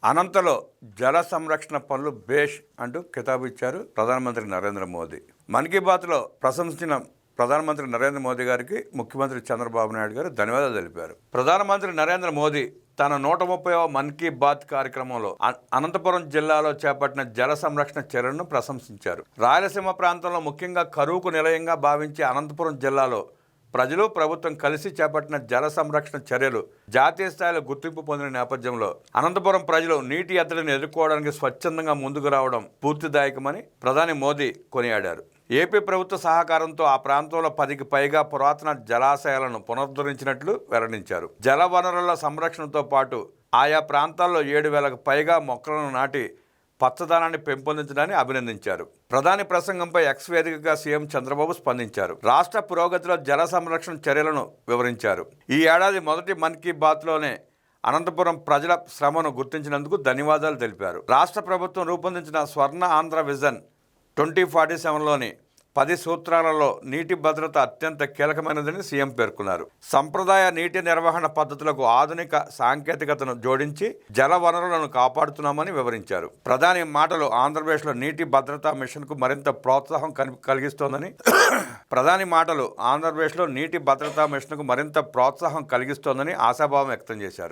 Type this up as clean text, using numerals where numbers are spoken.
అనంతలో జల సంరక్షణ పనులు బేష్ అంటూ కితాబు ఇచ్చారు ప్రధానమంత్రి నరేంద్ర మోదీ. మన్ కీ బాత్లో ప్రశంసించిన ప్రధానమంత్రి నరేంద్ర మోదీ గారికి ముఖ్యమంత్రి చంద్రబాబు నాయుడు గారు ధన్యవాదాలు తెలిపారు. ప్రధానమంత్రి నరేంద్ర మోదీ తన 130వ మన్ కీ బాత్ కార్యక్రమంలో అనంతపురం జిల్లాలో చేపట్టిన జల సంరక్షణ చర్యలను ప్రశంసించారు. రాయలసీమ ప్రాంతంలో ముఖ్యంగా కరువుకు నిలయంగా భావించే అనంతపురం జిల్లాలో ప్రజలు ప్రభుత్వం కలిసి చేపట్టిన జల సంరక్షణ చర్యలు జాతీయ స్థాయిలో గుర్తింపు పొందిన నేపథ్యంలో అనంతపురం ప్రజలు నీటి ఎద్దడిని ఎదుర్కోవడానికి స్వచ్ఛందంగా ముందుకు రావడం స్ఫూర్తిదాయకమని ప్రధాని మోదీ కొనియాడారు. ఏపీ ప్రభుత్వ సహకారంతో ఆ ప్రాంతంలో 10కి పైగా పురాతన జలాశయాలను పునరుద్ధరించినట్లు వెల్లడించారు. జల వనరుల సంరక్షణతో పాటు ఆయా ప్రాంతాల్లో 7,000కు పైగా మొక్కలను నాటి పచ్చదనాన్ని పెంపొందించడాన్ని అభినందించారు. ప్రధాని ప్రసంగంపై ఎక్స్ వేదికగా సీఎం చంద్రబాబు స్పందించారు. రాష్ట్ర పురోగతిలో జల సంరక్షణ చర్యలను వివరించారు. ఈ ఏడాది మొదటి మన్ కీ బాత్లోనే అనంతపురం ప్రజల శ్రమను గుర్తించినందుకు ధన్యవాదాలు తెలిపారు. రాష్ట్ర ప్రభుత్వం రూపొందించిన స్వర్ణ ఆంధ్ర విజన్ 2047లోని 10 సూత్రాలలో నీటి భద్రత అత్యంత కీలకమైనదని సీఎం పేర్కొన్నారు. సంప్రదాయ నీటి నిర్వహణ పద్ధతులకు ఆధునిక సాంకేతికతను జోడించి జల వనరులను కాపాడుతున్నామని వివరించారు. ప్రధాని మాటలు ఆంధ్రప్రదేశ్లో నీటి భద్రతా మిషన్కు మరింత ప్రోత్సాహం కలిగిస్తోందని ఆశాభావం వ్యక్తం చేశారు.